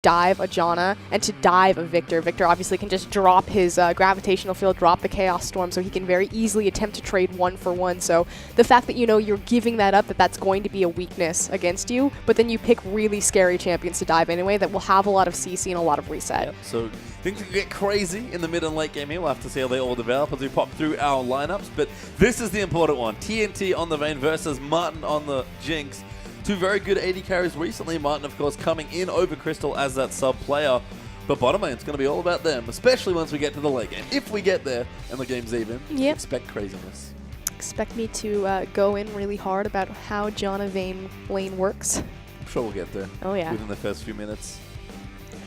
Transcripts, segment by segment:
dive a Janna and to dive a Victor. Victor obviously can just drop his gravitational field, drop the Chaos Storm, so he can very easily attempt to trade 1-for-1. So the fact that, you know, you're giving that up, that's going to be a weakness against you, but then you pick really scary champions to dive anyway that will have a lot of CC and a lot of reset. Yep. So things can get crazy in the mid and late game here. We'll have to see how they all develop as we pop through our lineups, but this is the important one. TNT on the Vayne versus Martin on the Jinx. Two very good AD carries recently. Martin, of course, coming in over Crystal as that sub player. But bottom lane, it's going to be all about them, especially once we get to the late game. If we get there and the game's even, expect craziness. Expect me to go in really hard about how Janna Vayne lane works. I'm sure we'll get there. Oh, yeah. Within the first few minutes.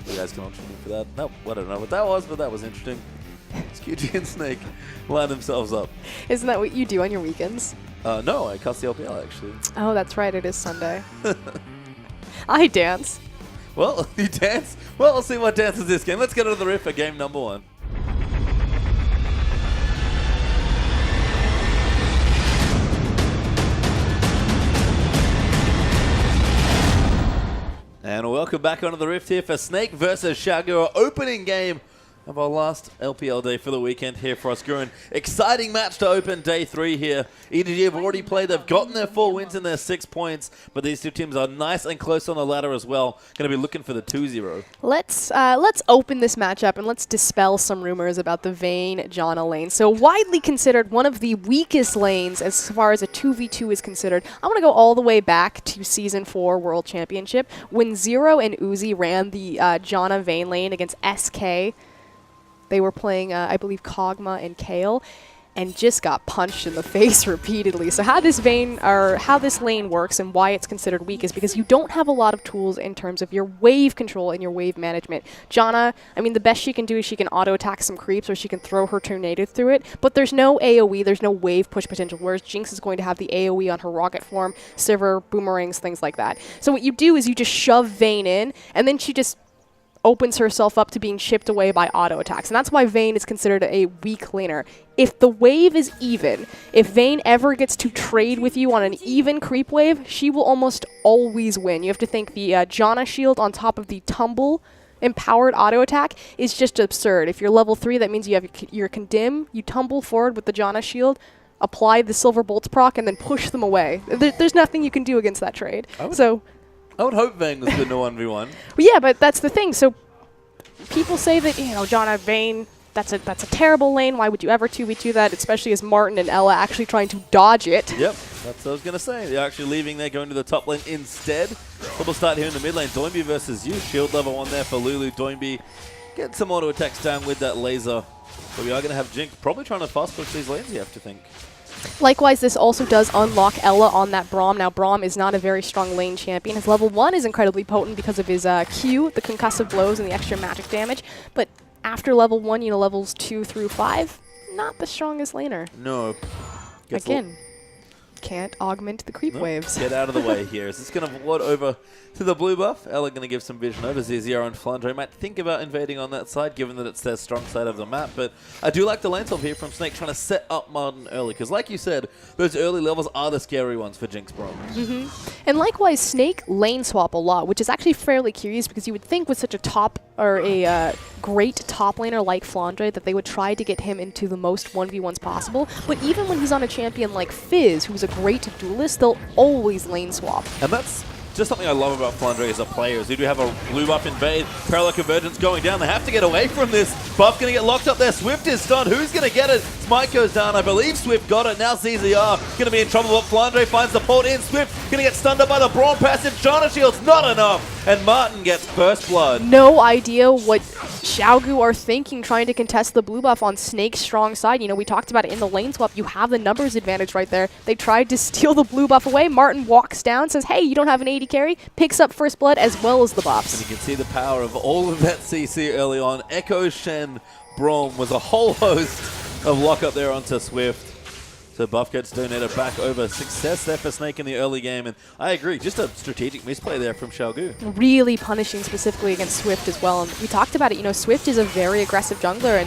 You guys can option me for that. No, I don't know what that was, but that was interesting. It's QG and Snake line themselves up. Isn't that what you do on your weekends? No, I cast the LPL, actually. Oh, that's right. It is Sunday. I dance. Well, you dance? Well, let's see what dances this game. Let's get into the riff for game number 1. And welcome back onto the Rift here for Snake versus Qiao, our opening game of our last LPL day for the weekend here for us. An exciting match to open day 3 here. EDG have already played. They've gotten their 4 wins and their 6 points, but these two teams are nice and close on the ladder as well. Going to be looking for the 2-0. Let's open this matchup and let's dispel some rumors about the Vayne Janna lane. So widely considered one of the weakest lanes as far as a 2v2 is considered. I want to go all the way back to Season 4 World Championship when Zero and Uzi ran the Janna Vayne lane against SK. They were playing, I believe, Kog'Maw and Qiao, and just got punched in the face repeatedly. So how this lane works and why it's considered weak is because you don't have a lot of tools in terms of your wave control and your wave management. Janna, I mean, the best she can do is she can auto-attack some creeps or she can throw her tornado through it, but there's no AoE, there's no wave push potential, whereas Jinx is going to have the AoE on her rocket form, Sivir, boomerangs, things like that. So what you do is you just shove Vayne in, and then she just opens herself up to being chipped away by auto attacks. And that's why Vayne is considered a weak laner. If the wave is even, if Vayne ever gets to trade with you on an even creep wave, she will almost always win. You have to think the Janna shield on top of the tumble empowered auto attack is just absurd. If you're level 3, that means you have your condemn, you tumble forward with the Janna shield, apply the silver bolts proc, and then push them away. There's nothing you can do against that trade. I would hope Vayne was good in a 1v1. Well, yeah, but that's the thing. So people say that, you know, Janna Vayne, that's a terrible lane. Why would you ever 2v2 that, especially as Martin and Ella actually trying to dodge it? Yep, that's what I was going to say. They're actually leaving there, going to the top lane instead. We'll start here in the mid lane. Doinby versus you. Shield level 1 there for Lulu. Doinby getting some auto attacks down with that laser. But we are going to have Jinx probably trying to fast push these lanes, you have to think. Likewise, this also does unlock Ella on that Braum. Now, Braum is not a very strong lane champion. His level 1 is incredibly potent because of his Q, the concussive blows, and the extra magic damage. But after level 1, you know, levels 2 through 5, not the strongest laner. No. Again, can't augment the creep waves. Get out of the way here. Is this going to ward over to the blue buff? Ella going to give some vision over. Zizio and Flandre might think about invading on that side, given that it's their strong side of the map. But I do like the lane swap here from Snake, trying to set up Martin early. Because like you said, those early levels are the scary ones for Jinx Braum. And likewise, Snake lane swap a lot, which is actually fairly curious because you would think with such a top or a great top laner like Flandre that they would try to get him into the most 1v1s possible. But even when he's on a champion like Fizz, who's a great duelist, they'll always lane swap. And that's just something I love about Flandre as a player, is they do have a blue buff invade, parallel convergence going down. They have to get away from this. Buff going to get locked up there. Swift is stunned. Who's going to get it? Smite goes down. I believe Swift got it. Now ZZR going to be in trouble, but Flandre finds the port in. Swift going to get stunned up by the Braum passive. Janna shield's not enough, and Martin gets first blood. No idea what Xiaogu are thinking trying to contest the blue buff on Snake's strong side. You know, we talked about it in the lane swap. You have the numbers advantage right there. They tried to steal the blue buff away. Martin walks down, says, hey, you don't have an AD carry, picks up first blood as well as the buffs. And you can see the power of all of that CC early on. Echo, Shen, Braum was a whole host of lockup there onto Swift. So buff gets donated back over. Success there for Snake in the early game. And I agree, just a strategic misplay there from Xiaogu. Really punishing specifically against Swift as well. And we talked about it, you know, Swift is a very aggressive jungler,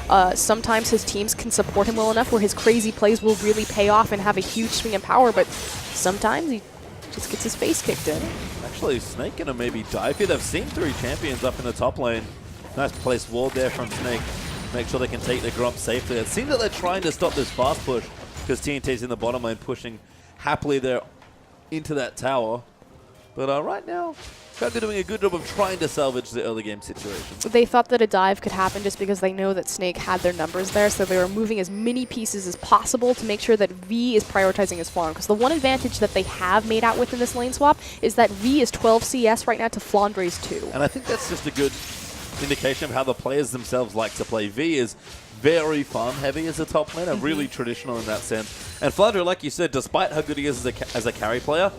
and sometimes his teams can support him well enough where his crazy plays will really pay off and have a huge swing in power, but sometimes he just gets his face kicked in. actually Snake gonna maybe dive here. They've seen 3 champions up in the top lane. Nice place ward there from Snake. Make sure they can take the Grump safely. It seems that they're trying to stop this fast push because TNT's in the bottom lane pushing happily there into that tower. But right now, Qiao doing a good job of trying to salvage the early game situation. They thought that a dive could happen just because they know that Snake had their numbers there, so they were moving as many pieces as possible to make sure that V is prioritizing his farm. Because the one advantage that they have made out with in this lane swap is that V is 12 CS right now to Flandre's 2. And I think that's just a good indication of how the players themselves like to play. V is very farm heavy as a top laner, really traditional in that sense. And Flandre, like you said, despite how good he is as a carry player,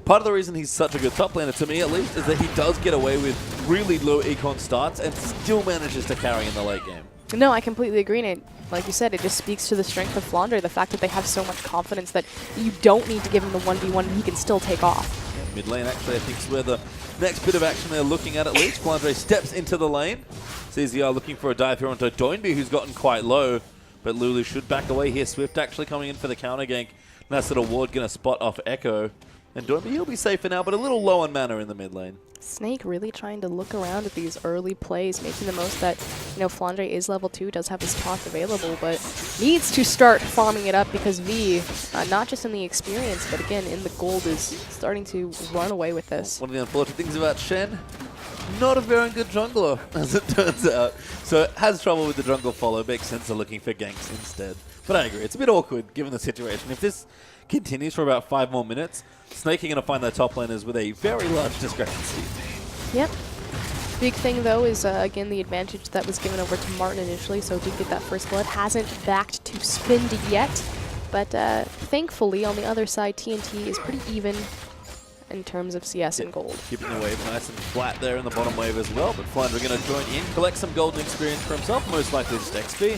part of the reason he's such a good top laner, to me at least, is that he does get away with really low econ starts and still manages to carry in the late game. No, I completely agree. And like you said, it just speaks to the strength of Flandre, the fact that they have so much confidence that you don't need to give him the 1v1 and he can still take off. Yeah, mid lane, actually, I think is where the next bit of action they're looking at least. Flandre steps into the lane. CZR looking for a dive here onto W9D3, who's gotten quite low. But Lulu should back away here. Swift actually coming in for the counter gank. Nice little ward going to spot off Echo. And W9D3, he'll be safe for now, but a little low on mana in the mid lane. Snake really trying to look around at these early plays, making the most that, you know, Flandre is level 2, does have his Toth available, but needs to start farming it up because V, not just in the experience, but again in the gold, is starting to run away with this. One of the unfortunate things about Shen, not a very good jungler, as it turns out. So has trouble with the jungle follow, makes sense of looking for ganks instead. But I agree, it's a bit awkward given the situation. If this continues for about 5 more minutes, Snake are going to find their top laners with a very large discrepancy. Yep. Big thing, though, is, again, the advantage that was given over to Martin initially, so did get that first blood. Hasn't backed to spend yet, but thankfully, on the other side, TNT is pretty even in terms of CS and gold. Keeping the wave nice and flat there in the bottom wave as well, but Flandre going to join in, collect some golden experience for himself, most likely just XP.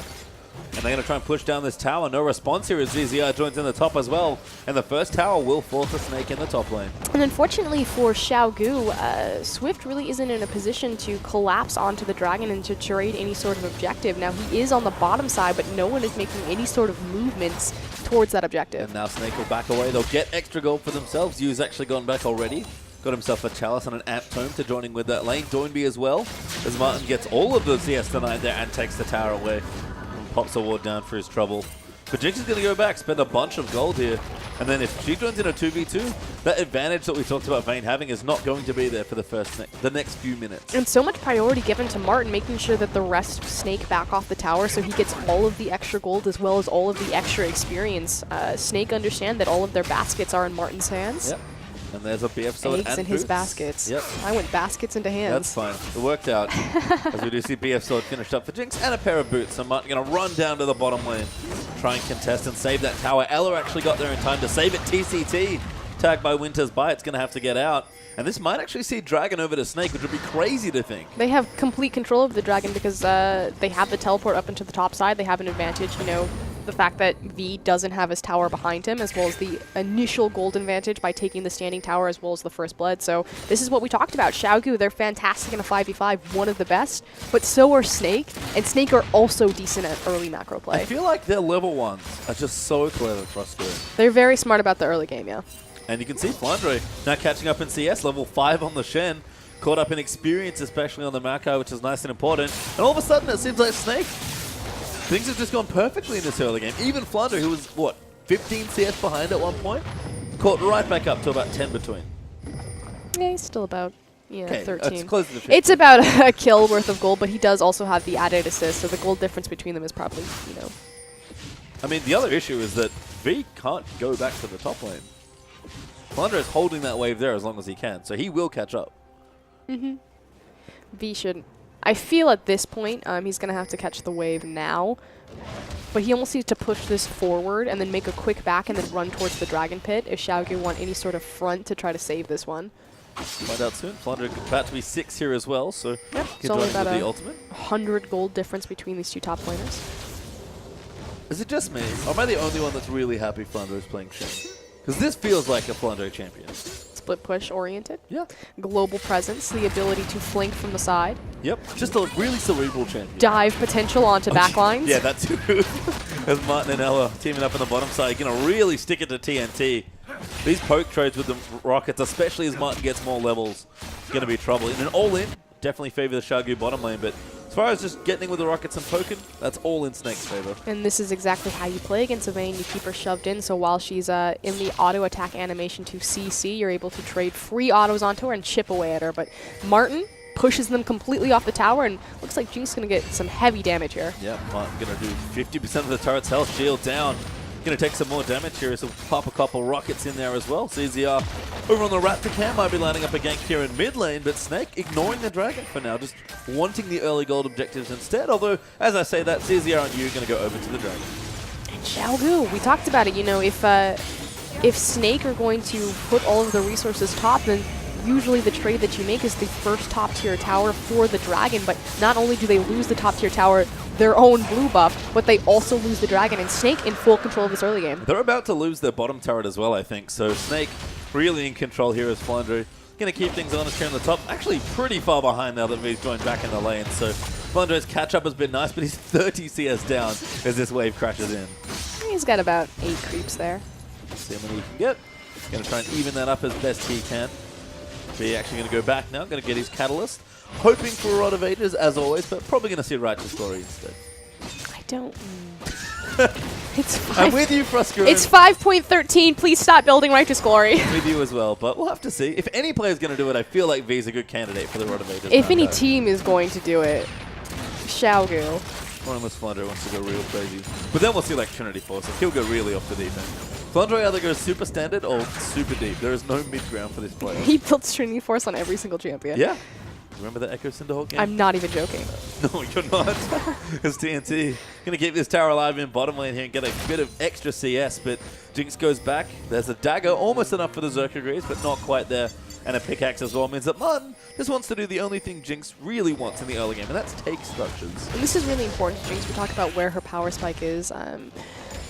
And they're going to try and push down this tower. No response here as ZZR joins in the top as well. And the first tower will fall to Snake in the top lane. And unfortunately for Xiaogu, Swift really isn't in a position to collapse onto the dragon and to trade any sort of objective. Now, he is on the bottom side, but no one is making any sort of movements towards that objective. And now Snake will back away. They'll get extra gold for themselves. Yu's actually gone back already. Got himself a Chalice and an Amp Tome to joining with that lane. W9D3 as well, as Martin gets all of the CS tonight there and takes the tower away. Pops a ward down for his trouble. But Jinx is going to go back, spend a bunch of gold here. And then if she joins in a 2v2, that advantage that we talked about Vayne having is not going to be there for the next few minutes. And so much priority given to Martin, making sure that the rest Snake back off the tower so he gets all of the extra gold as well as all of the extra experience. Snake understand that all of their baskets are in Martin's hands. Yep. And there's a BF sword Eggs and in his boots. baskets. Yep. I went baskets into hands. That's fine. It worked out. As we do see BF sword finished up for Jinx and a pair of boots. So Martin going to run down to the bottom lane, try and contest and save that tower. Ella actually got there in time to save it. TCT, tagged by Winter's Bite, going to have to get out. And this might actually see Dragon over to Snake, which would be crazy to think. They have complete control of the Dragon because they have the teleport up into the top side. They have an advantage, you know, the fact that V doesn't have his tower behind him, as well as the initial gold advantage by taking the standing tower as well as the first blood. So this is what we talked about. Xiaogu, they're fantastic in a 5v5, one of the best, but so are Snake, and Snake are also decent at early macro play. I feel like their level ones are just so clever frustrating. They're very smart about the early game, yeah. And you can see Flandre now catching up in CS, level 5 on the Shen, caught up in experience, especially on the Makai, which is nice and important. And all of a sudden, it seems like Snake, things have just gone perfectly in this early game. Even Flandre, who was, what, 15 CS behind at one point, caught right back up to about 10 between. Yeah, he's still about, 13. It's closer to 15. It's about a kill worth of gold, but he does also have the added assist, so the gold difference between them is probably, you know. I mean, the other issue is that V can't go back to the top lane. Flandre is holding that wave there as long as he can, so he will catch up. V shouldn't. I feel at this point he's going to have to catch the wave now, but he almost needs to push this forward and then make a quick back and then run towards the Dragon Pit if Xiaogu want any sort of front to try to save this one. Find out soon. Flandre about to be 6 here as well, so yep, it's only about the ultimate. 100 gold difference between these two top laners. Is it just me? Or am I the only one that's really happy Flandre is playing Shen? Because this feels like a Flandre champion. Split push oriented. Yeah. Global presence, the ability to flank from the side. Yep. Just a really cerebral champion. Dive potential onto backlines. Yeah, that too. As Martin and Ella teaming up on the bottom side, going to really stick it to TNT. these poke trades with the rockets, especially as Martin gets more levels, is going to be trouble. In an all-in, definitely favor the Xiao Gu bottom lane, but as far as just getting with the rockets and poking, that's all in Snake's favor. And this is exactly how you play against a Vayne. You keep her shoved in, so while she's in the auto attack animation to CC, you're able to trade free autos onto her and chip away at her. But Martin pushes them completely off the tower, and looks like Jinx is going to get some heavy damage here. Yeah, Martin going to do 50% of the turret's health, shield down. Going to take some more damage here, so pop a couple rockets in there as well. CZR over on the Raptor cam might be lining up a gank here in mid lane, but Snake ignoring the dragon for now, just wanting the early gold objectives instead. Although, as I say that, CZR and you are going to go over to the dragon. And Xiao Gu, we talked about it, you know, if Snake are going to put all of the resources top, then usually the trade that you make is the first top tier tower for the dragon, but not only do they lose the top tier tower, their own blue buff, but they also lose the dragon, and Snake in full control of this early game. They're about to lose their bottom turret as well, I think, so Snake really in control here as Flandre. Going to keep things honest here on the top. Actually pretty far behind now that V's joined back in the lane, so Flandre's catch-up has been nice, but he's 30 CS down as this wave crashes in. He's got about 8 creeps there. See how many he can get. Going to try and even that up as best he can. B actually going to go back now, going to get his Catalyst. Hoping for a Rod of Ages, as always, but probably going to see a Righteous Glory instead. I don't... It's 5. I'm with you, Frusco. It's 5.13. Please stop building Righteous Glory. With you as well, but we'll have to see. If any player's going to do it, I feel like V's a good candidate for the Rod of Ages. If any team is going to do it, Xiao Gu. Or unless Flandre wants to go real crazy. But then we'll see like Trinity Forces. He'll go really off the deep end. Flandre either goes super standard or super deep. There is no mid-ground for this player. He builds Trinity Force on every single champion. Yeah. Remember the Echo Cinderhawk game? I'm not even joking. No, you're not. Because TNT going to keep this tower alive in bottom lane here and get a bit of extra CS, but Jinx goes back. There's a dagger, almost enough for the Zerkagrees, but not quite there. And a pickaxe as well means that Martin just wants to do the only thing Jinx really wants in the early game, and that's take structures. And this is really important to Jinx. We talked about where her power spike is.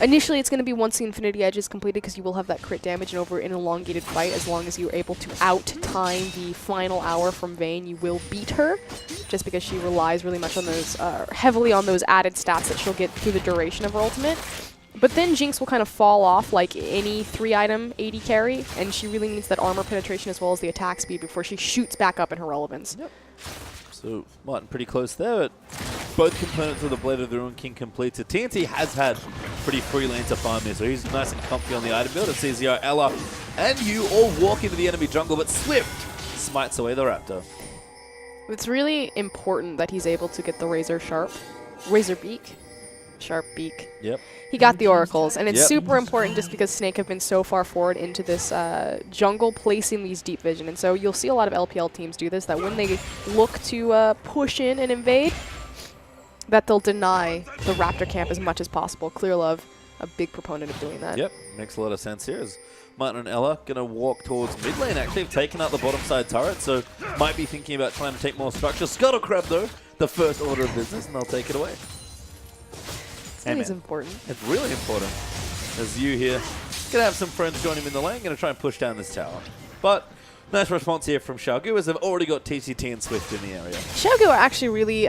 Initially, it's going to be once the Infinity Edge is completed because you will have that crit damage, and over an elongated fight, as long as you're able to out-time the final hour from Vayne, you will beat her, just because she relies really much on those, heavily on those added stats that she'll get through the duration of her ultimate. But then Jinx will kind of fall off like any 3-item AD carry, and she really needs that armor penetration as well as the attack speed before she shoots back up in her relevance. Yep. So Martin pretty close there, but both components of the Blade of the Ruin King completed. TNT has had pretty free lane to farm here, so he's nice and comfy on the item build. It sees Ella and you all walk into the enemy jungle, but Swift smites away the Raptor. It's really important that he's able to get the Razor Beak. Sharp Beak. Yep. He got the oracles, and it's super important just because Snake have been so far forward into this jungle, placing these deep vision. And so you'll see a lot of LPL teams do this, that when they look to push in and invade, that they'll deny the Raptor camp as much as possible. Clear Love, a big proponent of doing that. Yep, makes a lot of sense here. As Martin and Ella going to walk towards mid lane, actually have taken out the bottom side turret, so might be thinking about trying to take more structure. Scuttle Crab, though, the first order of business, and they'll take it away. It's important. It's really important. As you here, gonna have some friends join him in the lane, gonna try and push down this tower. But nice response here from Xiao Gu, as they've already got TCT and Swift in the area. Xiao Gu are actually really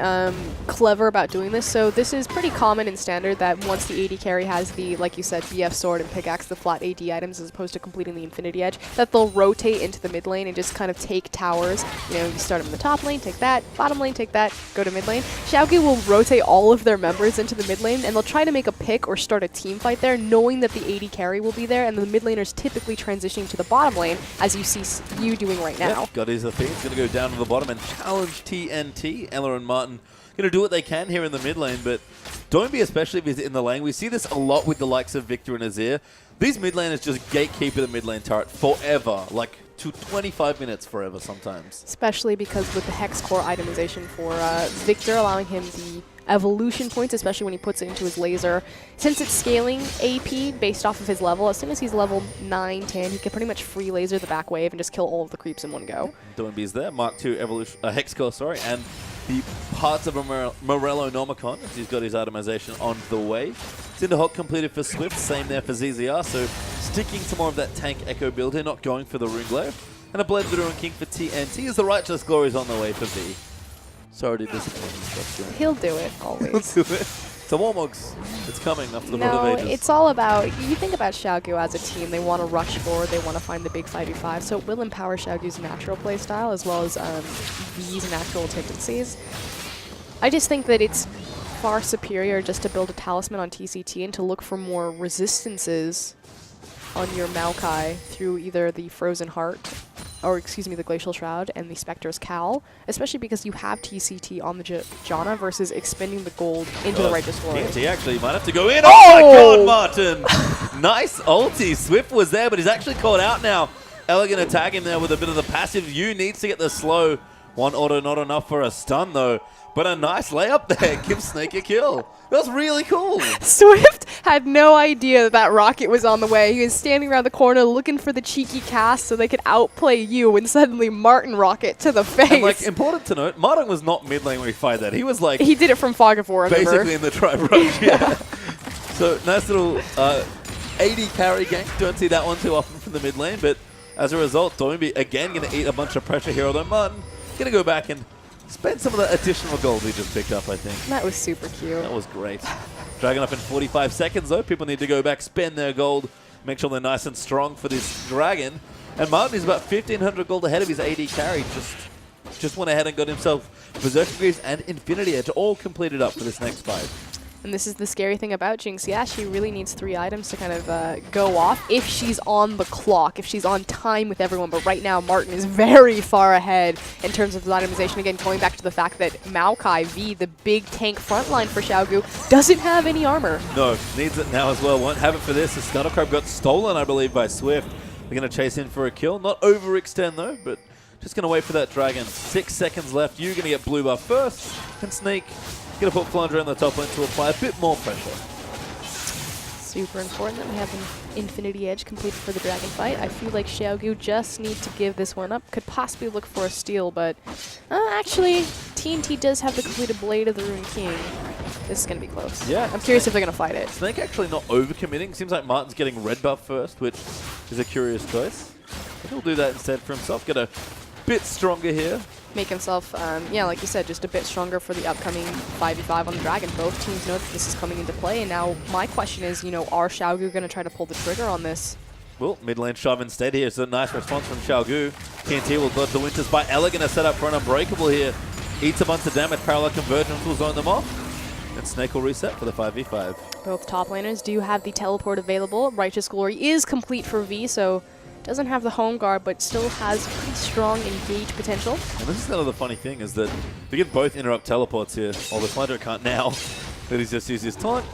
clever about doing this. So this is pretty common and standard that once the AD carry has the, like you said, BF Sword and Pickaxe, the flat AD items, as opposed to completing the Infinity Edge, that they'll rotate into the mid lane and just kind of take towers. You know, you start them in the top lane, take that, bottom lane, take that, go to mid lane. Xiao Gu will rotate all of their members into the mid lane, and they'll try to make a pick or start a team fight there, knowing that the AD carry will be there, and the mid laners typically transitioning to the bottom lane, as you see you doing right now. Yep, got his thing. He's going to go down to the bottom and challenge TNT. Ella and Martin going to do what they can here in the mid lane, but don't be especially if he's in the lane. We see this a lot with the likes of Victor and Azir. These mid laners just gatekeep the mid lane turret forever, like to 25 minutes forever sometimes. Especially because with the Hex Core itemization for Victor, allowing him the evolution points, especially when he puts it into his laser. Since it's scaling AP based off of his level, as soon as he's level 9, 10, he can pretty much free laser the back wave and just kill all of the creeps in one go. Doinby's there, Mark II evolution, Hex Core, sorry, and the parts of a Morello Nomicon, as he's got his itemization on the way. Cinderhawk completed for Swift, same there for ZZR, so sticking to more of that tank echo build here, not going for the Rune Glaive. And a Blade of the Ruin King for TNT as the Righteous Glory is on the way for V. Sorry to disappoint you, He'll do it, always. He'll do it. So Warmogs, it's coming after the No, World of Ages. it's all about, you think about Xiaogu as a team, they want to rush forward, they want to find the big 5v5, so it will empower Xiaogu's natural playstyle as well as V's natural tendencies. I just think that it's far superior just to build a talisman on TCT and to look for more resistances on your Maokai through either the Frozen Heart, or excuse me, the Glacial Shroud and the Spectre's Cowl, especially because you have TCT on the Janna versus expending the gold into the Righteous Warrior. TNT actually might have to go in. Oh my god, Martin! Nice ulti. Swift was there, but he's actually caught out now. Elegant attack him there with a bit of the passive. You needs to get the slow. One auto not enough for a stun though. But a nice layup there. Gives Snake a kill. That's really cool. Swift had no idea that that rocket was on the way. He was standing around the corner looking for the cheeky cast so they could outplay you, and suddenly Martin rocket to the face. And like, important to note, Martin was not mid lane when he fired that. He was like... He did it from Fog of War, remember? Basically in the tribe rush, yeah. So nice little 80 carry gank. Don't see that one too often from the mid lane, but as a result, Doinby again going to eat a bunch of pressure here, although Martin going to go back and spend some of the additional gold we just picked up, I think. That was super cute. That was great. Dragon up in 45 seconds, though. People need to go back, spend their gold, make sure they're nice and strong for this Dragon. And Martin is about 1,500 gold ahead of his AD carry. Just went ahead and got himself Berserker Greaves and Infinity Edge all completed up for this next fight. And this is the scary thing about Jinx. Yeah, she really needs 3 items to kind of go off if she's on the clock, if she's on time with everyone. But right now, Martin is very far ahead in terms of his itemization. Again, going back to the fact that Maokai V, the big tank frontline for Xiaogu, doesn't have any armor. No, needs it now as well. Won't have it for this. The Scuttle Crab got stolen, I believe, by Swift. They're going to chase in for a kill. Not overextend, though, but just going to wait for that Dragon. 6 seconds left. You're going to get blue buff first. And Sneak going to put Flandre on the top lane to apply a bit more pressure. Super important that we have an Infinity Edge completed for the Dragon fight. I feel like Xiaogu just needs to give this one up. Could possibly look for a steal, but actually, TNT does have the completed Blade of the Rune King. This is going to be close. Yeah. I'm curious if they're going to fight it. Snake actually not overcommitting. Seems like Martin's getting red buff first, which is a curious choice. But he'll do that instead for himself. Get a bit stronger here. Make himself, yeah, like you said, just a bit stronger for the upcoming 5v5 on the Dragon. Both teams know that this is coming into play, and now my question is, you know, are Xiaogu going to try to pull the trigger on this? Well, mid lane shove instead here. So a nice response from Xiaogu. TNT will dodge the Winters by Elegant, a setup for an Unbreakable here. Eats a bunch of damage. Parallel Convergence will zone them off. And Snake will reset for the 5v5. Both top laners do have the teleport available. Righteous Glory is complete for V, so doesn't have the home guard, but still has pretty strong engage potential. And this is kind of the funny thing, is that we can both interrupt teleports here. Although Flandre can't now, but he's just used his taunt.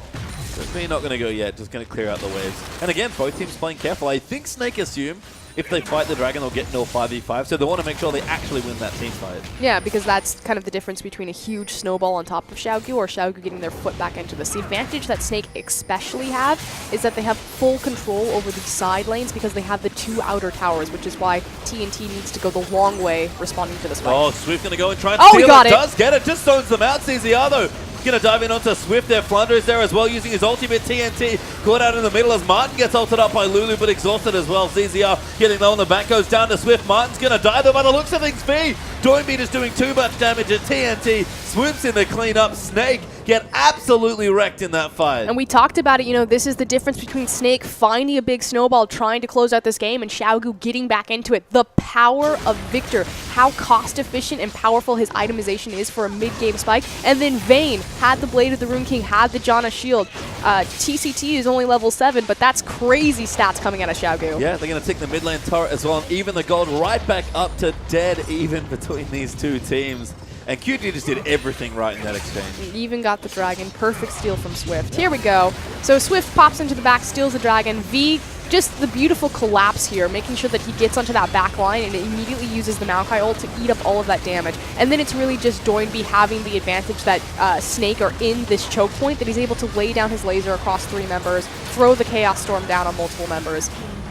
So me not going to go yet, just going to clear out the waves. And again, both teams playing careful. I think Snake assume if they fight the Dragon, they'll get no 5v5, so they want to make sure they actually win that team fight. Yeah, because that's kind of the difference between a huge snowball on top of Xiaogu or Xiaogu getting their foot back into this. The advantage that Snake especially have is that they have full control over the side lanes because they have the 2 outer towers, which is why TNT needs to go the long way responding to this fight. Oh, Swift going to go and try and steal he got it. Does get it, just zones them out. CZR though. Going to dive in onto Swift there. Flandre is there as well, using his ultimate. TNT caught out in the middle as Martin gets ulted up by Lulu, but exhausted as well. CZR getting low on the back, goes down to Swift. Martin's going to die though by the looks of things. V, Doinbeat is doing too much damage at TNT. Swoops in to clean up. Snake get absolutely wrecked in that fight. And we talked about it, you know, this is the difference between Snake finding a big snowball, trying to close out this game, and Xiaogu getting back into it. The power of Victor, how cost efficient and powerful his itemization is for a mid-game spike. And then Vayne had the Blade of the Rune King, had the Janna shield. TCT is only level 7, but that's crazy stats coming out of Xiaogu. Yeah, they're going to take the mid lane turret as well, and even the gold right back up to dead even between these two teams. And QG just did everything right in that exchange. Even got the Dragon. Perfect steal from Swift. Here we go. So Swift pops into the back, steals the Dragon. V, just the beautiful collapse here, making sure that he gets onto that back line and immediately uses the Maokai ult to eat up all of that damage. And then it's really just Doinby having the advantage that Snake are in this choke point, that he's able to lay down his laser across 3 members, throw the Chaos Storm down on multiple members,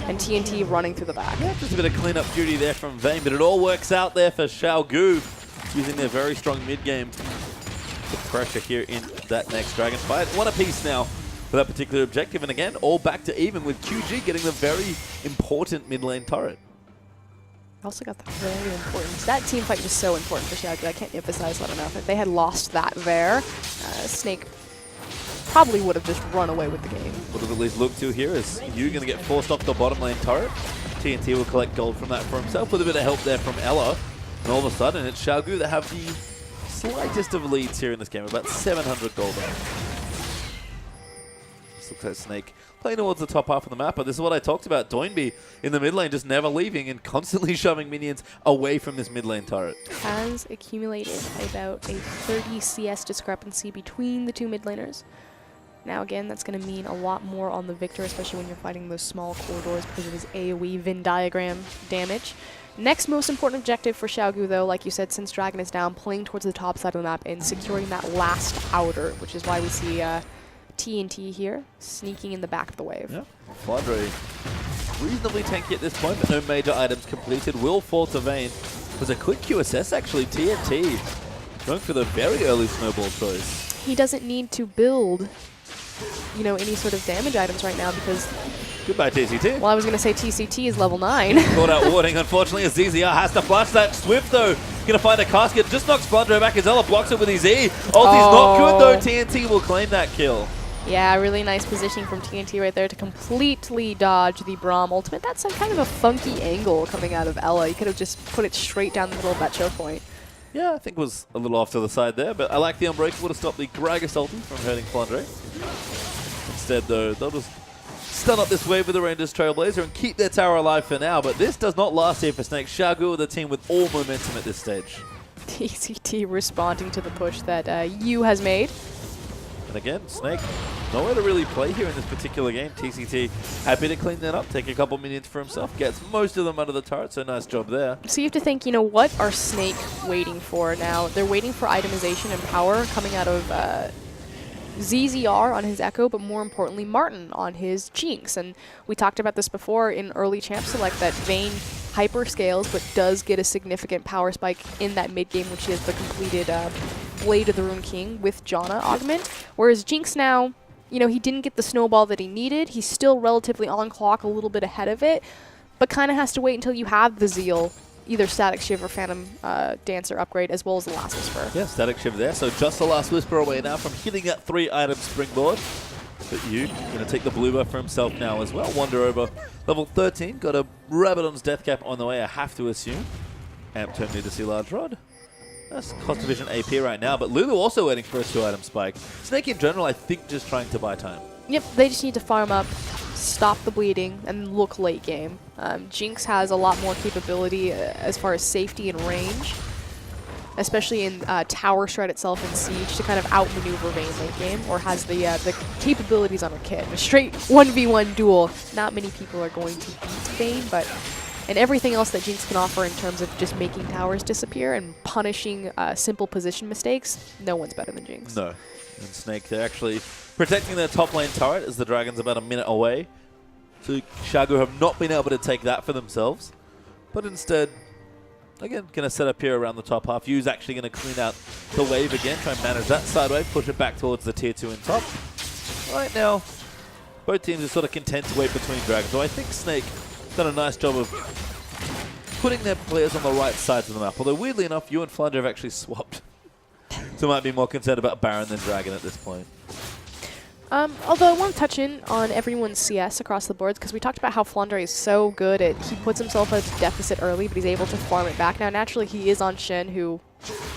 and TNT running through the back. Yeah, just a bit of cleanup duty there from Vayne, but it all works out there for Xiaogu, using their very strong mid-game to pressure here in that next Dragon fight. 1 apiece now for that particular objective, and again, all back to even with QG getting the very important mid-lane turret. Also got that very important. That team fight was so important for Xiaogu. I can't emphasize that enough. If they had lost that there, Snake probably would have just run away with the game. What it'll at least look to here is you going to get forced off the bottom lane turret. TNT will collect gold from that for himself with a bit of help there from Ella. And all of a sudden, it's Xiaogu that have the slightest of leads here in this game, about 700 gold. This looks like Snake playing towards the top half of the map, but this is what I talked about. Doinby in the mid lane just never leaving and constantly shoving minions away from this mid lane turret. Has accumulated about a 30 CS discrepancy between the two mid laners. Now again, that's going to mean a lot more on the Victor, especially when you're fighting those small corridors because of his AoE Venn diagram damage. Next most important objective for Xiaogu, though, like you said, since Dragon is down, playing towards the top side of the map and securing that last outer, which is why we see TNT here, sneaking in the back of the wave. Yeah, Flandre reasonably tanky at this point, but no major items completed. Will fall to Vayne. It was a quick QSS, actually. TNT going for the very early snowball choice. He doesn't need to build, you know, any sort of damage items right now because... Goodbye, TCT. Well, I was going to say TCT is level 9. Caught out warning, unfortunately, as ZZR has to flash that. Swift, though, going to find a casket. Just knocks Flandre back as Ella blocks it with his E. Ulti's not good, though. TNT will claim that kill. Yeah, really nice positioning from TNT right there to completely dodge the Braum ultimate. That's some kind of a funky angle coming out of Ella. You could have just put it straight down the middle of that choke point. Yeah, I think it was a little off to the side there, but I like the Unbreakable to stop the Gragas ulti from hurting Flandre. Instead, though, they'll just stun up this wave with the Rangers Trailblazer and keep their tower alive for now, but this does not last here for Snake. Xiaogu with the team with all momentum at this stage. TCT responding to the push that Yu has made. And again, Snake, nowhere to really play here in this particular game. TCT happy to clean that up, take a couple minions for himself, gets most of them under the turret, so nice job there. So you have to think, you know, what are Snake waiting for now? They're waiting for itemization and power coming out of ZZR on his Echo, but more importantly, Martin on his Jinx. And we talked about this before in early Champ Select that Vayne hyper scales, but does get a significant power spike in that mid game, which is the completed Blade of the Rune King with Janna augment. Whereas Jinx now, you know, he didn't get the snowball that he needed. He's still relatively on clock, a little bit ahead of it, but kind of has to wait until you have the Zeal, either Static Shiv or Phantom Dancer upgrade, as well as the Last Whisper. Yeah, Static Shiv there. So just the Last Whisper away now from hitting that 3-item springboard. But Yu going to take the blue buff for himself now as well. Wander over level 13. Got a Rabadon's Death Cap on the way, I have to assume. Amp turn need to see Large Rod. That's cost division AP right now, but Lulu also waiting for a 2-item spike. Snake in general, I think, just trying to buy time. Yep, they just need to farm up, stop the bleeding, and look late game. Jinx has a lot more capability as far as safety and range, especially in Tower Shred itself and Siege, to kind of outmaneuver Vayne late game, or has the capabilities on her kit. A straight 1v1 duel, not many people are going to beat Vayne, but and everything else that Jinx can offer in terms of just making towers disappear and punishing simple position mistakes, no one's better than Jinx. No. And Snake, they're actually protecting their top lane turret as the Dragon's about a minute away. So Xiaogu have not been able to take that for themselves. But instead, again, going to set up here around the top half. Yu's actually going to clean out the wave again, try and manage that side wave, push it back towards the tier 2 in top. Right now, both teams are sort of content to wait between Dragons. So I think Snake done a nice job of putting their players on the right sides of the map. Although weirdly enough, Yu and Flandre have actually swapped. So might be more concerned about Baron than Dragon at this point. Although I want to touch in on everyone's CS across the boards, because we talked about how Flandre is so good at, he puts himself at a deficit early, but he's able to farm it back. Now, naturally, he is on Shen, who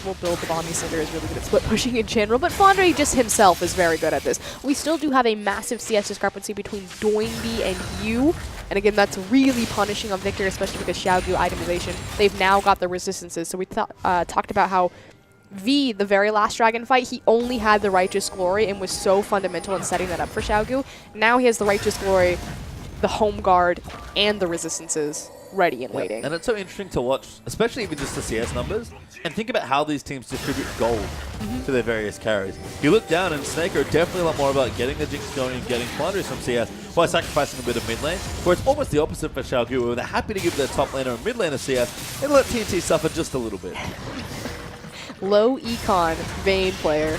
will build the Bombi Cinder, is really good at split pushing in general, but Flandre just himself is very good at this. We still do have a massive CS discrepancy between Doinby and Yu, and again, that's really punishing on Victor, especially because Xiaogu itemization. They've now got the resistances, so we talked about how V, the very last Dragon fight, he only had the Righteous Glory and was so fundamental in setting that up for Xiaogu. Now he has the Righteous Glory, the Home Guard, and the Resistances ready and waiting. And it's so interesting to watch, especially even just the CS numbers, and think about how these teams distribute gold to their various carries. You look down and Snake are definitely a lot more about getting the Jinx going and getting Flandre from CS while sacrificing a bit of mid lane, where it's almost the opposite for Xiaogu, where they're happy to give their top laner and mid laner CS and let TNT suffer just a little bit. Low econ Vayne player.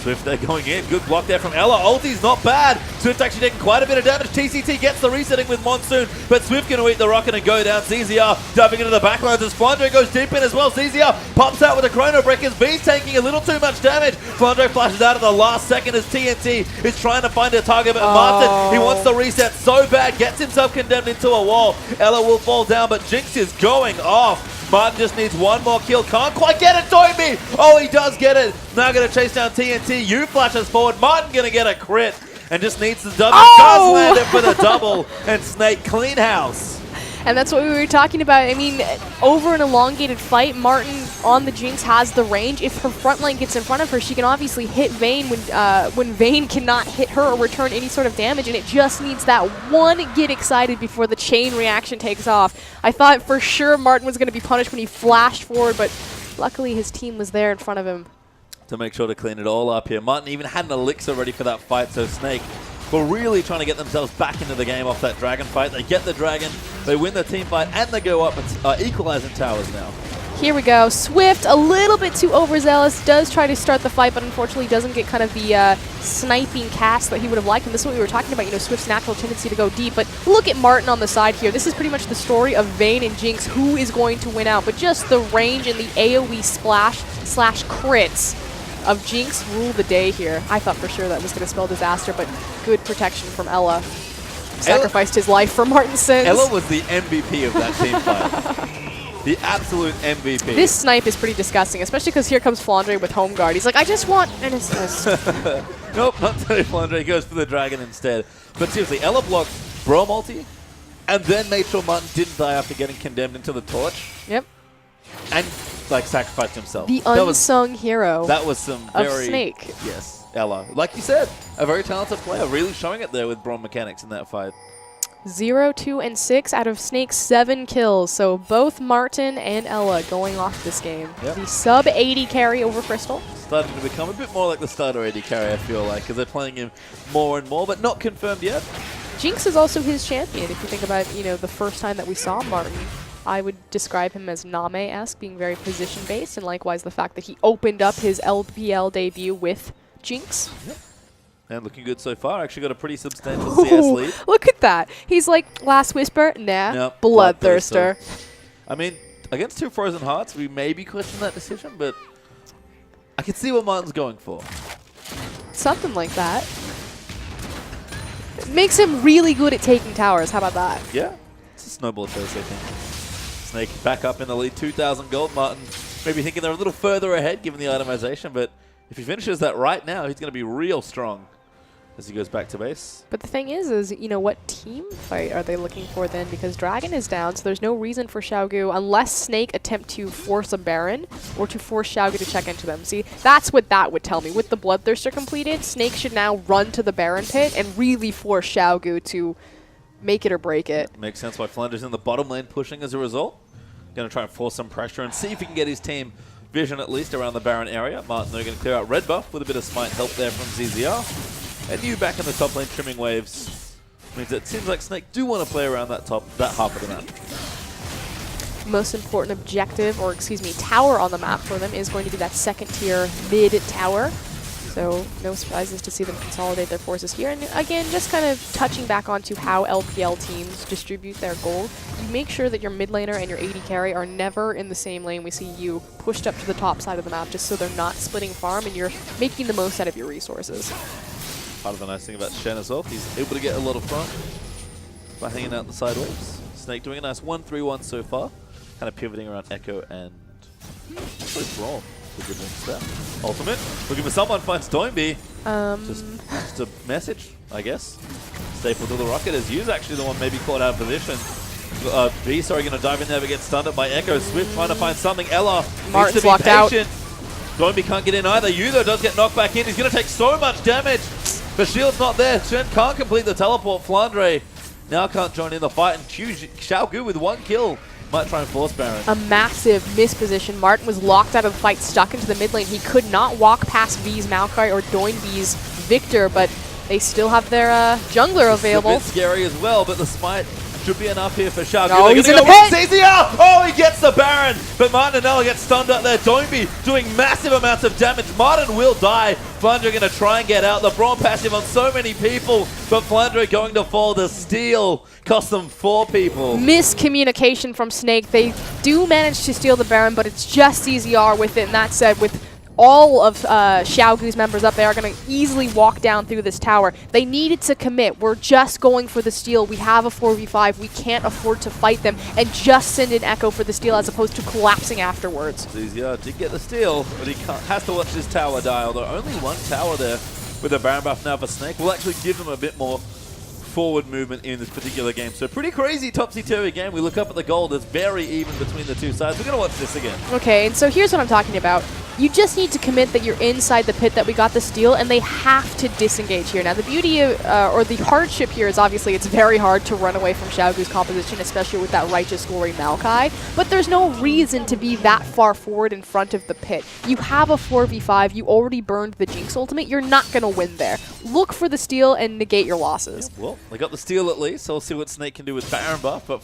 Swift there going in. Good block there from Ella. Ulti's not bad. Swift actually taking quite a bit of damage. TCT gets the resetting with Monsoon, but Swift going to eat the rocket and go down. ZZR diving into the backlines as Flandre goes deep in as well. ZZR pops out with a Chrono Breakers. B's taking a little too much damage. Flandre flashes out at the last second as TNT is trying to find a target, but Martin, he wants the reset so bad, gets himself condemned into a wall. Ella will fall down, but Jinx is going off. Martin just needs one more kill. Can't quite get it, Toynbee! Oh, he does get it. Now going to chase down TNT. U flashes forward. Martin going to get a crit and just needs the W. Oh! Does land it for the double. And Snake clean house. And that's what we were talking about. I mean, over an elongated fight, Martin on the Jinx has the range. If her front line gets in front of her, she can obviously hit Vayne when Vayne cannot hit her or return any sort of damage, and it just needs that one get excited before the chain reaction takes off. I thought for sure Martin was going to be punished when he flashed forward, but luckily his team was there in front of him. To make sure to clean it all up here. Martin even had an elixir ready for that fight, so Snake were really trying to get themselves back into the game off that dragon fight. They get the dragon, they win the team fight, and they go up and equalize in towers now. Here we go. Swift, a little bit too overzealous, does try to start the fight, but unfortunately doesn't get kind of the sniping cast that he would have liked. And this is what we were talking about, you know, Swift's natural tendency to go deep. But look at Martin on the side here. This is pretty much the story of Vayne and Jinx, who is going to win out. But just the range and the AoE splash / crits of Jinx rule the day here. I thought for sure that was going to spell disaster, but good protection from Ella. Sacrificed his life for Martin's sins. Ella was the MVP of that team fight. The absolute MVP. This snipe is pretty disgusting, especially because here comes Flandre with home guard. He's like, I just want an assist. Nope, not today. Flandre goes for the dragon instead. But seriously, Ella blocked Bro multi and then made sure Martin didn't die after getting condemned into the torch. Yep. And like sacrificed himself. The unsung hero. That was some of very Snake. Yes, Ella. Like you said, a very talented player, really showing it there with Braum mechanics in that fight. 0, 2, and 6 out of Snake's 7 kills. So both Martin and Ella going off this game. Yep. The sub 80 carry over Crystal. Starting to become a bit more like the starter AD carry, I feel like, because they're playing him more and more, but not confirmed yet. Jinx is also his champion. If you think about, you know, the first time that we saw Martin, I would describe him as Name-esque, being very position-based, and likewise the fact that he opened up his LPL debut with Jinx. Yep. And looking good so far. Actually got a pretty substantial CS lead. Look at that. He's like, Last Whisper? Nah. Nope, Bloodthirster. I mean, against 2 Frozen Hearts, we maybe question that decision, but I can see what Martin's going for. Something like that. It makes him really good at taking towers. How about that? Yeah. It's a snowball chase, I think. Snake back up in the lead, 2,000 gold. Martin maybe thinking they're a little further ahead given the itemization, but if he finishes that right now, he's going to be real strong as he goes back to base. But the thing is, you know, what team fight are they looking for then? Because Dragon is down, so there's no reason for Xiaogu, unless Snake attempt to force a Baron or to force Xiaogu to check into them. See, that's what that would tell me. With the Bloodthirster completed, Snake should now run to the Baron pit and really force Xiaogu to make it or break it. Makes sense why Flanders in the bottom lane pushing as a result. Going to try and force some pressure and see if he can get his team vision at least around the Baron area. Martin, they're going to clear out red buff with a bit of smite help there from ZZR. And you back in the top lane trimming waves. Means it seems like Snake do want to play around that half of the map. Most important objective, or excuse me, tower on the map for them is going to be that second tier mid tower. So no surprises to see them consolidate their forces here. And again, just kind of touching back onto how LPL teams distribute their gold. You make sure that your mid laner and your AD carry are never in the same lane. We see you pushed up to the top side of the map just so they're not splitting farm and you're making the most out of your resources. Part of the nice thing about Shen as well, he's able to get a lot of farm by hanging out in the side waves. Snake doing a nice 1-3-1 so far. Kind of pivoting around Echo and Braum. Good links there. Ultimate. Looking for someone, finds Toynbee. Just a message, I guess. Staple to the rocket as Yu's actually the one maybe caught out of position. B, sorry, going to dive in there but get stunned up by Echo. Swift trying to find something. Ella Martin's needs to locked be patient. Out. Can't get in either. Yu, though, does get knocked back in. He's going to take so much damage. The shield's not there. Shen can't complete the teleport. Flandre now can't join in the fight. And Xiaogu with 1 kill. Might try and force Baron. A massive misposition. Martin was locked out of the fight, stuck into the mid lane. He could not walk past V's Maokai or Doinbee's Victor, but they still have their jungler available. It's a bit scary as well, but the smite should be enough here for Qiao. Oh, he's in the pit! CZR! Oh, he gets the Baron, but Martin and Ella get stunned up there. Doinby doing massive amounts of damage. Martin will die. Flandre going to try and get out. The Brawn passive on so many people, but Flandre going to fall. The steal cost them 4 people. Miscommunication from Snake. They do manage to steal the Baron, but it's just CZR with it, and that said, with all of Xiaogu's members up there are going to easily walk down through this tower. They needed to commit. We're just going for the steal. We have a 4v5. We can't afford to fight them and just send an Echo for the steal as opposed to collapsing afterwards. CZR did get the steal, but he has to watch this tower die. Although only one tower there with a Baron buff now for Snake will actually give them a bit more forward movement in this particular game. So pretty crazy topsy-turvy game. We look up at the gold. It's very even between the two sides. We're going to watch this again. Okay, and so here's what I'm talking about. You just need to commit that you're inside the pit, that we got the steal, and they have to disengage here. Now, the beauty of, or the hardship here is obviously it's very hard to run away from Xiaogu's composition, especially with that Righteous Glory Maokai, but there's no reason to be that far forward in front of the pit. You have a 4v5, you already burned the Jinx ultimate, you're not going to win there. Look for the steal and negate your losses. Yeah, well, they got the steal at least, so we'll see what Snake can do with Baron buff, but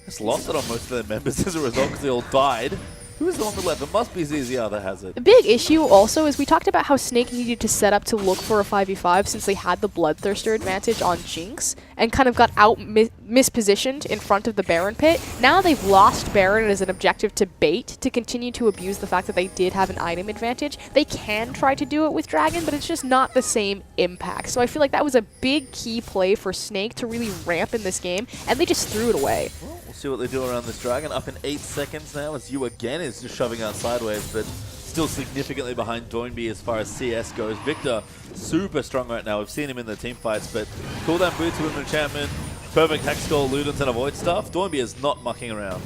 just lost it on most of their members as a result because they all died. Who is the one that left? It must be ZZR that has it. The big issue also is we talked about how Snake needed to set up to look for a 5v5 since they had the Bloodthirster advantage on Jinx and kind of got out mispositioned in front of the Baron pit. Now they've lost Baron as an objective to bait to continue to abuse the fact that they did have an item advantage. They can try to do it with Dragon, but it's just not the same impact. So I feel like that was a big key play for Snake to really ramp in this game, and they just threw it away. Well, we'll see what they do around this Dragon. Up in 8 seconds now as you again is just shoving out sideways, but still significantly behind Doinby as far as CS goes. Victor, super strong right now. We've seen him in the team fights, but cooldown boots with an enchantment, perfect hex score, Ludens, and avoid stuff. Doinby is not mucking around.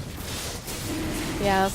Yeah.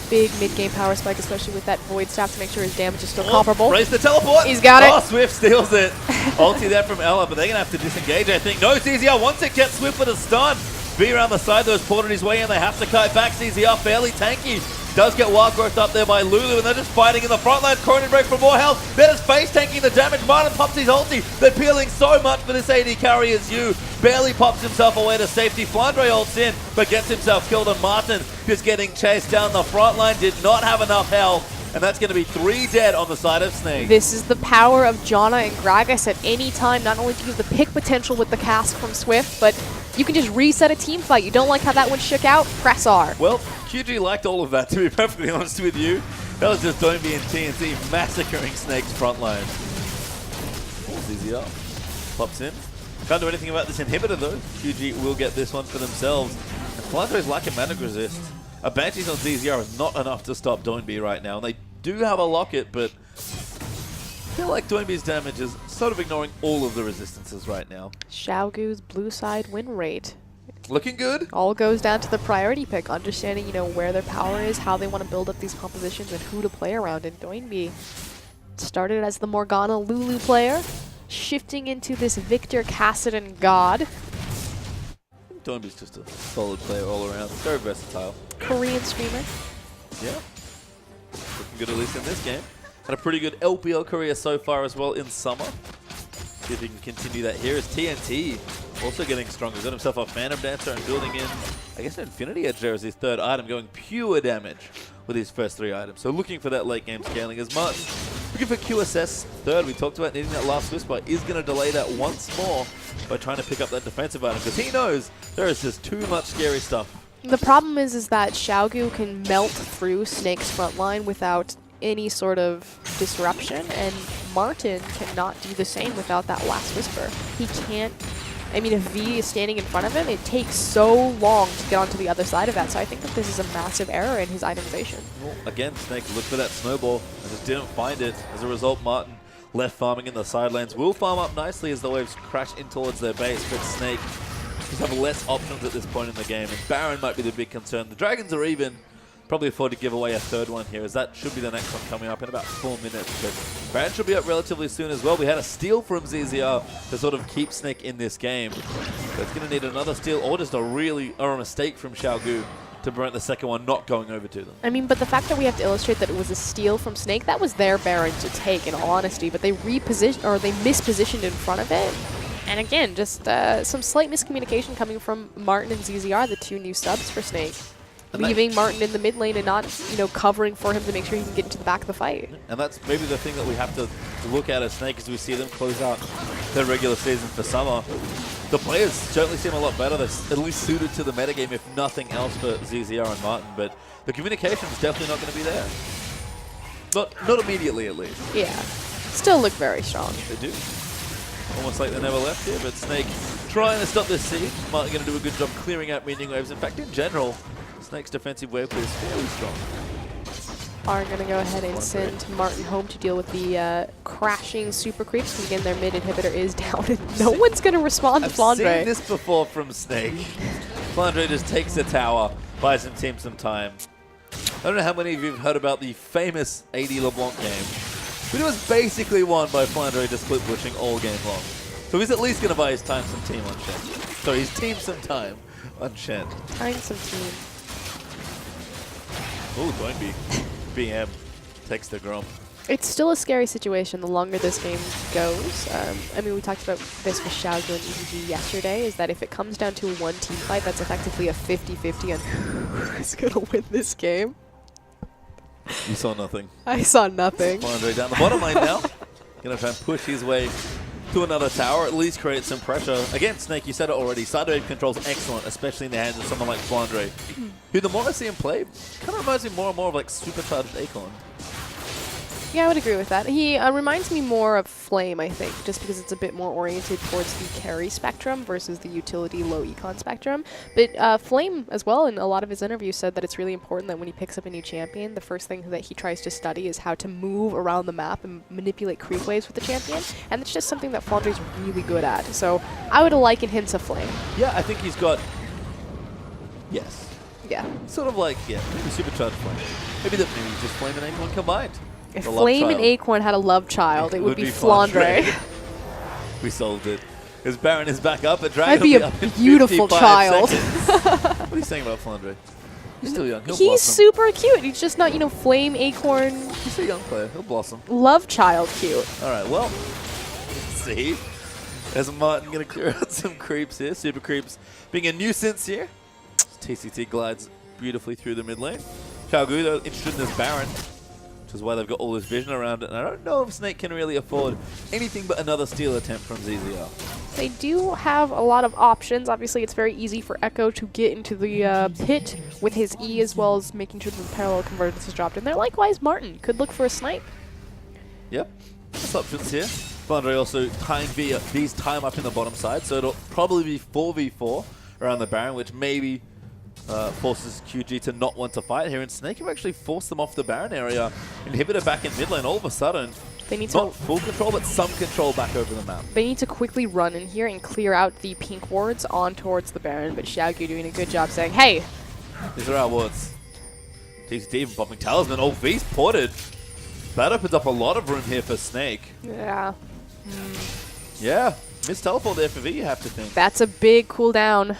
Big mid-game power spike, especially with that Void Staff to make sure his damage is still comparable. Raise the teleport! He's got it! Oh, Swift steals it. Ulti there from Ella, but they're going to have to disengage, I think. No, CZR wants it, gets Swift with a stun. B around the side, those ported his way in, they have to kite back. CZR fairly tanky. Does get wild growth up there by Lulu, and they're just fighting in the front line. Cronin break for more health. They're just face tanking the damage. Martin pops his ulti. They're peeling so much for this AD carry as you. Barely pops himself away to safety. Flandre ults in, but gets himself killed, and Martin just getting chased down the front line. Did not have enough health. And that's going to be 3 dead on the side of Snake. This is the power of Janna and Gragas at any time. Not only do you have the pick potential with the cast from Swift, but you can just reset a team fight. You don't like how that one shook out? Press R. Well, QG liked all of that, to be perfectly honest with you. That was just Doinby and TNT massacring Snake's front line. CZR pops in. Can't do anything about this inhibitor, though. QG will get this one for themselves. And Flandre's lacking mana resist. A Banshee's on ZZR is not enough to stop Doinby right now. And they do have a locket, but I feel like Doinby's damage is sort of ignoring all of the resistances right now. Xiaogu's blue side win rate. Looking good. All goes down to the priority pick, understanding, you know, where their power is, how they want to build up these compositions, and who to play around. And Doinby started as the Morgana Lulu player, shifting into this Victor Cassidon god. Doinby's just a solid player all around. Very versatile. Korean streamer. Yeah. Looking good at least in this game. Had a pretty good LPL career so far as well in summer. See if he can continue that here. As TNT also getting stronger. He's got himself a Phantom Dancer and building in, I guess, an Infinity Edge there as his 3rd item, going pure damage with his first 3 items. So looking for that late game scaling as much. Looking for QSS 3rd. We talked about needing that last whisper. Is going to delay that once more by trying to pick up that defensive item because he knows there is just too much scary stuff. The problem is that Xiaogu can melt through Snake's front line without any sort of disruption, and Martin cannot do the same without that last whisper. He can't. I mean, if V is standing in front of him, it takes so long to get onto the other side of that, so I think that this is a massive error in his itemization. Well, again, Snake looked for that snowball and just didn't find it. As a result, Martin left farming in the side lanes. Will farm up nicely as the waves crash in towards their base, but Snake just have less options at this point in the game, and Baron might be the big concern. The Dragons are even. Probably afford to give away a 3rd one here, as that should be the next one coming up in about 4 minutes. But Baron should be up relatively soon as well. We had a steal from ZZR to sort of keep Snake in this game. So it's going to need another steal or just a mistake from Xiaogu to prevent the second one not going over to them. I mean, but the fact that we have to illustrate that it was a steal from Snake, that was their Baron to take, in all honesty. But they repositioned, or they mispositioned in front of it. And again, just some slight miscommunication coming from Martin and ZZR, the 2 new subs for Snake. Leaving Martin in the mid lane and not, covering for him to make sure he can get into the back of the fight. And that's maybe the thing that we have to look at as Snake as we see them close out their regular season for summer. The players certainly seem a lot better. They're at least suited to the metagame, if nothing else, for ZZR and Martin. But the communication is definitely not going to be there. Not immediately, at least. Yeah. Still look very strong. They do. Almost like they never left here, but Snake trying to stop this siege. Martin going to do a good job clearing out minion waves. In fact, in general, Snake's defensive wave play is fairly strong. Are going to go ahead and send Martin home to deal with the crashing super creeps. Because again, their mid inhibitor is down, and no one's going to respond to Flandre. I've seen this before from Snake. Flandre just takes the tower, buys some team some time. I don't know how many of you have heard about the famous AD LeBlanc game, but it was basically won by Flandre just split pushing all game long. So he's at least going to buy his time some team on Shen. So he's team some time on Shen. Time some team. Ooh, W9D3 BM takes the Grom. It's still a scary situation the longer this game goes. I mean, we talked about this with Qiao and EDG yesterday, is that if it comes down to a 1 team fight, that's effectively a 50-50 on who's going to win this game. You saw nothing. I saw nothing. Flandre down the bottom lane now. Going to try and push his way to another tower, at least create some pressure. Again, Snake, you said it already, side wave control's excellent, especially in the hands of someone like Flandre, who the more I see him play, kind of reminds me more and more of like supercharged Acorn. Yeah, I would agree with that. He reminds me more of Flame, I think, just because it's a bit more oriented towards the carry spectrum versus the utility low econ spectrum. But Flame, as well, in a lot of his interviews, said that it's really important that when he picks up a new champion, the first thing that he tries to study is how to move around the map and manipulate creep waves with the champion. And it's just something that Flandre's really good at. So I would liken him to Flame. Yeah, I think he's got... Yes. Yeah. Sort of like, yeah, maybe supercharged Flame. Maybe just Flame and Acorn combined. If Flame and Acorn had a love child, it would be Flandre. We solved it. Because Baron is back up, but Dragon That'd be a beautiful child. What are you saying about Flandre? He's still young. He'll He's blossom. super cute. He's just not, Flame, Acorn. He's a young player. He'll blossom. Love child cute. All right, well, let's see. There's Martin going to clear out some creeps here. Super creeps being a nuisance here. TCT glides beautifully through the mid lane. Qiao, though, interested in this Baron, which is why they've got all this vision around it. And I don't know if Snake can really afford anything but another steal attempt from ZZR. They do have a lot of options. Obviously, it's very easy for Echo to get into the pit with his E, as well as making sure that the parallel convergence is dropped in there. Likewise, Martin could look for a snipe. Yep, that's options here. Flandre also tying these time up in the bottom side, so it'll probably be 4v4 around the Baron, which maybe forces QG to not want to fight here, and Snake have actually forced them off the Baron area. Inhibitor back in mid lane, all of a sudden, they need not full control, but some control back over the map. They need to quickly run in here and clear out the pink wards on towards the Baron, but Qiao doing a good job saying, hey! These are our wards. TCT even popping Talisman. Oh, V's ported. That opens up a lot of room here for Snake. Yeah. Yeah, missed teleport there for V, you have to think. That's a big cooldown.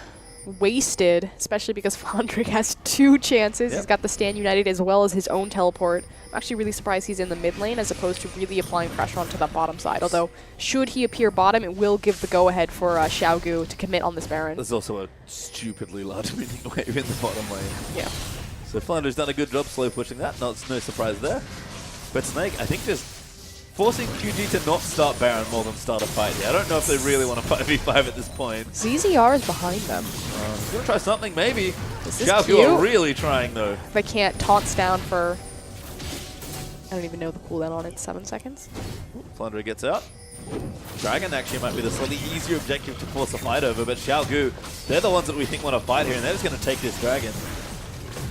Wasted, especially because Flandre has 2 chances. Yep. He's got the Stand United as well as his own teleport. I'm actually really surprised he's in the mid lane as opposed to really applying pressure onto that bottom side. Although, should he appear bottom, it will give the go-ahead for Qiao to commit on this Baron. There's also a stupidly large minion wave in the bottom lane. Yeah. So Flandre's done a good job slow pushing that. No surprise there. But Snake, I think just forcing QG to not start Baron more than start a fight here. I don't know if they really want to 5v5 at this point. ZZR is behind them. He's going to try something, maybe. This is Qiao cute. are really trying, though. They can't taunts down for... I don't even know the cooldown on it. 7 seconds. Flandre gets out. Dragon actually might be the slightly easier objective to force a fight over, but Qiao, they're the ones that we think want to fight here, and they're just going to take this Dragon.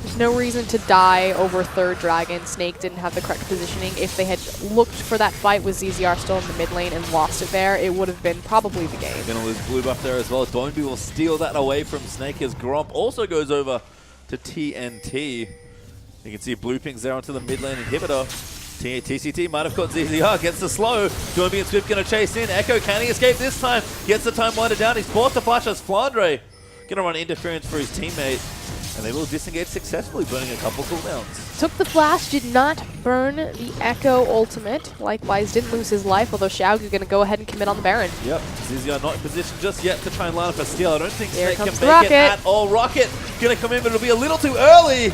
There's no reason to die over 3rd Dragon. Snake didn't have the correct positioning. If they had looked for that fight with ZZR still in the mid lane and lost it there, it would have been probably the game. Gonna lose blue buff there as well. W9D3 will steal that away from Snake as Gromp also goes over to TNT. You can see blue pings there onto the mid lane inhibitor. TCT might have caught ZZR, gets the slow. W9D3 and Swift gonna chase in. Echo, can he escape this time? Gets the time winded down. He's forced to flash as Flandre. Gonna run interference for his teammate. And they will disengage successfully, burning a couple cooldowns. Took the flash, did not burn the Echo ultimate. Likewise, didn't lose his life, although Xiaogu going to go ahead and commit on the Baron. Yep, Zizia not in position just yet to try and line up a steal. I don't think Here Snake can comes make Rocket. it at all. Rocket going to come in, but it'll be a little too early.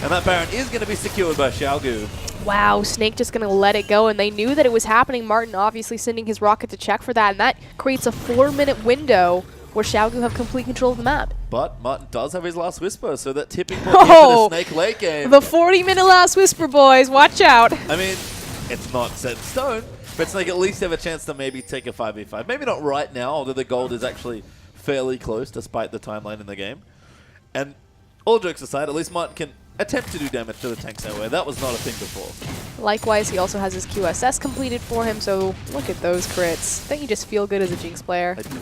And that Baron is going to be secured by Xiaogu. Wow, Snake just going to let it go, and they knew that it was happening. Martin obviously sending his Rocket to check for that, and that creates a 4-minute window where Xiaogu have complete control of the map. But Martin does have his last Whisper, so that tipping point for the Snake late game. The 40-minute last Whisper, boys. Watch out. I mean, it's not set in stone, but Snake at least have a chance to maybe take a 5v5. Maybe not right now, although the gold is actually fairly close despite the timeline in the game. And all jokes aside, at least Martin can attempt to do damage to the tanks that way. That was not a thing before. Likewise, he also has his QSS completed for him, so look at those crits. Don't you just feel good as a Jinx player? I do.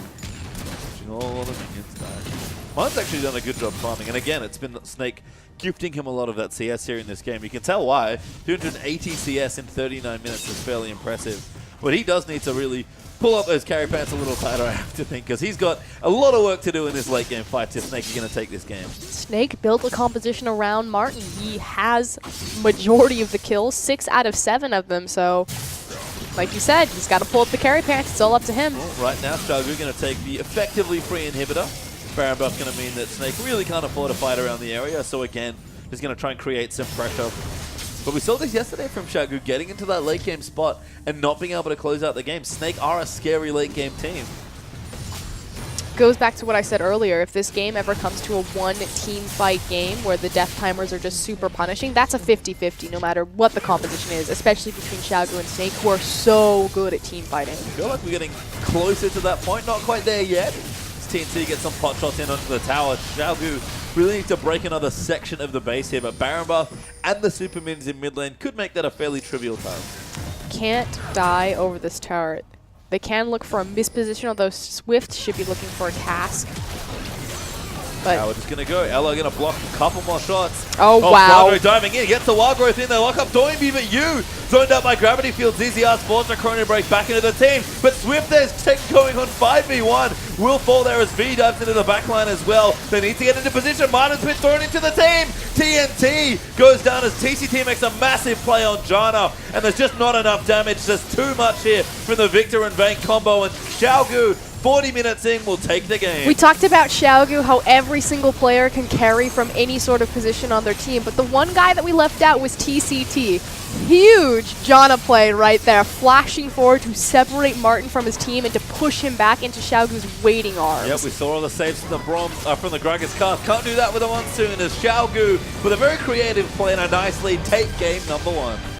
All the minions die. Martin's actually done a good job farming, and again, it's been Snake gifting him a lot of that CS here in this game. You can tell why. 280 CS in 39 minutes is fairly impressive. But he does need to really pull up those carry pants a little tighter, I have to think, because he's got a lot of work to do in this late game fight if Snake is going to take this game. Snake built a composition around Martin. He has majority of the kills, 6 out of 7 of them, so like you said, he's got to pull up the carry pants. It's all up to him. Well, right now, Xiaogu going to take the effectively free inhibitor. Baron buff going to mean that Snake really can't afford to fight around the area, so again, he's going to try and create some pressure. But we saw this yesterday from Xiaogu, getting into that late game spot and not being able to close out the game. Snake are a scary late game team. Goes back to what I said earlier. If this game ever comes to a one-team fight game where the death timers are just super punishing, that's a 50-50 no matter what the composition is, especially between Xiaogu and Snake, who are so good at team fighting. I feel like we're getting closer to that point. Not quite there yet. As TNT gets some pot shots in onto the tower, Xiaogu really need to break another section of the base here, but Baron buff and the super minions in mid lane could make that a fairly trivial task. Can't die over this turret. They can look for a misposition, although Swift should be looking for a cask. But now we're just going to go. Ella going to block a couple more shots. Oh, wow. Wild Growth diving in. Gets the Wild Growth in. They lock up Doinby, but you zoned out by Gravity Field. ZZR's forced a Chrono Break back into the team. But Swift there's tech going on 5v1. Will fall there as V dives into the backline as well. They need to get into position. Martin's been thrown into the team. TNT goes down as TCT makes a massive play on Janna. And there's just not enough damage. There's too much here from the Victor and Vayne combo. And Xiaogu, 40 minutes in, will take the game. We talked about Xiaogu, how every single player can carry from any sort of position on their team, but the one guy that we left out was TCT. Huge Janna play right there, flashing forward to separate Martin from his team and to push him back into Xiaogu's waiting arms. Yep, we saw all the saves from the from the Gragas cast. Can't do that with a Monsoon as Xiaogu, with a very creative play and a nice lead, take game number 1.